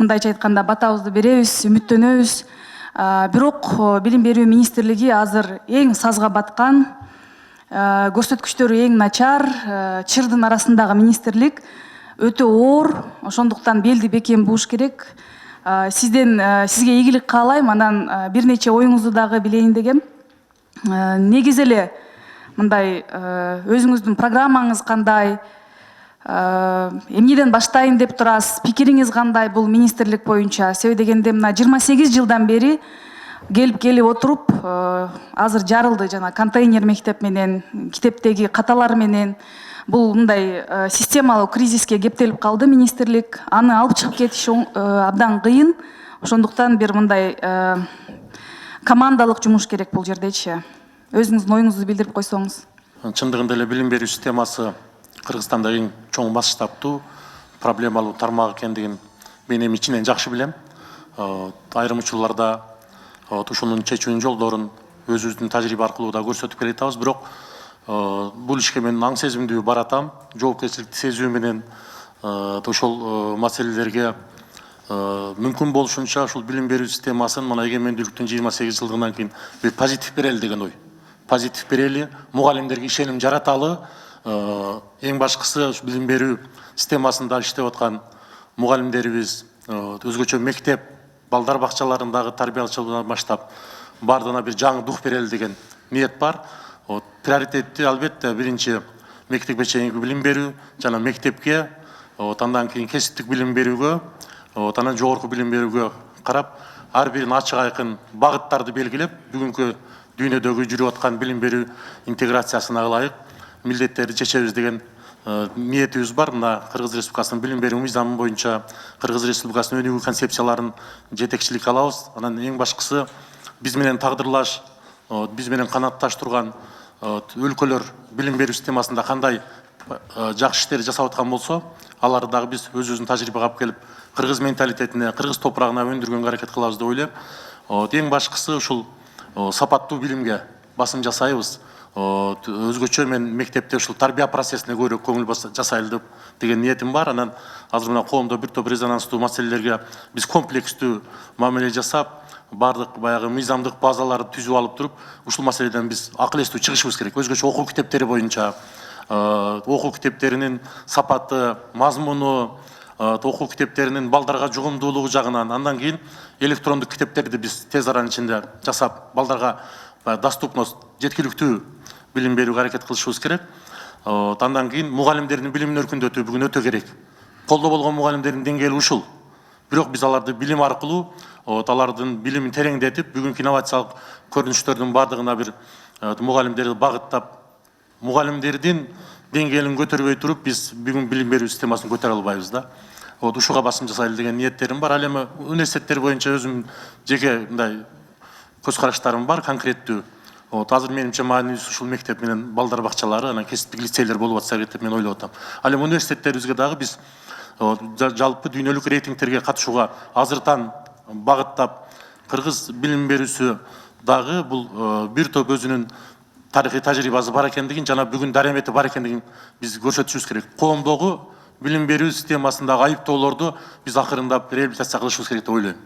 мындайча айтканда батабызды беребиз, үмүттөнөбүз. Бирок билим берүү министрлиги азыр эң сазга баткан, көрсөткүчтөрү эң начар, чырдын арасындагы министрлик, өтө оор, ошондуктан белди бекем бууш керек. Сизге ийгилик каалайм, анан бир нече оюңузду дагы билейин дегем. Негизи эле мындай өзүңүздүн программаңыз кандай, эмнеден баштайын деп турасыз, пикириңиз кандай бул министрлик боюнча? Себеби дегенде мына 28 жылдан бери келип отуруп, азыр жарылды жана контейнер мектеп менен, китептеги каталар менен. Бул мындай системалуу кризиске кептелип калды министрлик. Аны алып чыгып кетиш абдан кыйын. Ошондуктан бир мындай командалык жумуш керек бул жердечи. Өзүңүздүн оюңузду билдирип койсоңуз. Чындыгында эле билим берүү системасы Кыргызстанда эң чоң масштабтуу проблемалуу тармак экендигин мен эми ичинен жакшы билем. Айрым учурларда ушунун чечүүнүн жолдорун өзүбүздүн тажрыйба аркылуу да көрсөтүп келе жатабыз. Бирок бул ишке мен аң сезимдүү баратам. Жоопкерчиликти сезүү менен ошол маселелерге мүмкүн болушунча ушул билим берүү системасын мына эгемендүүлүктүн 28 жылдыгынан кийин бир позитив берели деген ой. Позитив берели, мугалимдерге ишеним жараталы. Эң башкысы билим берүү системасында иштеп аткан мугалимдерибиз, өзгөчө мектеп, балдар бакчаларындагы тарбиячылыгынан баштап бардыгына бир жаңы дух берели деген ниет бар. Приоритетти албетте биринчи мектепке чейинки билим берүү жана мектепке, андан кийин кесиптик билим берүүгө, анан жогорку билим берүүгө карап, ар бирин ачык айкын багыттарды белгилеп, бүгүнкү дүйнөдөгү жүрүп аткан билим берүү интеграциясына ылайык милдеттерди чечебиз деген ниетибиз бар. Мына Кыргыз Республикасынын билим берүү мыйзамы боюнча Кыргыз Республикасынын өнүгүү концепцияларын жетекчилик алабыз. Анан эң башкысы биз менен тагдырлаш, биз менен канатташ турган өлкөлөр билим берүү системасында кандай жакшы иштер жасап аткан болсо, аларды дагы биз өзүбүздүн тажрыйбага алып келип, кыргыз менталитетине, кыргыз топурагына өндүргөнгө аракет кылабыз деп ойлойм. Эң башкысы ушул сапаттуу билимге басым жасайбыз. Өзгөчө мен мектепте ушул тарбия процессине көбүрөөк көңүл жасайлы деген ниетим бар. Анан азыр мына коомдо бир топ резонанстуу маселелерге биз комплекстүү мамиле жасап, бардык баягы мыйзамдык базаларды түзүп алып туруп, ушул маселеден биз акыл эстүү чыгышыбыз керек. Өзгөчө окуу китептери боюнча, окуу китептеринин сапаты, мазмуну, окуу китептеринин балдарга жугумдуулугу жагынан, андан кийин электрондук китептерди биз тез аранын ичинде жасап, балдарга доступность, жеткиликтүү билим берүүгө аракет кылышыбыз керек. Андан кийин мугалимдердин билимин өркүндөтүү бүгүн өтө керек. Колдо болгон мугалимдердин деңгээли ушул. Бирок биз аларды билим аркылуу, алардын билимин тереңдетип, бүгүнкү инновациялык көрүнүштөрдүн бардыгына бир мугалимдерди багыттап, мугалимдердин деңгээлин көтөрбөй туруп, биз бүгүн билим берүү системасын көтөрө албайбыз да. Ушуга басым жасайлы деген ниеттерим бар. Ал эми университеттер боюнча өзүм жеке мындай көз караштарым бар, конкреттүү. Азыр менимче маанилүүсү ушул мектеп менен балдар бакчалары, анан кесиптик лицейлер болуп атса керек деп мен ойлоп атам. Ал эми университеттерибизге дагы биз жалпы дүйнөлүк рейтингтерге катышууга азыртан багыттап, кыргыз билим берүүсү дагы бул бир топ өзүнүн тарыхый тажрыйбасы бар экендигин жана бүгүн дарамети бар экендигин биз көрсөтүшүбүз керек. Коомдогу билим берүү системасындагы айыптоолорду биз акырындап реабилитация кылышыбыз керек деп ойлойм.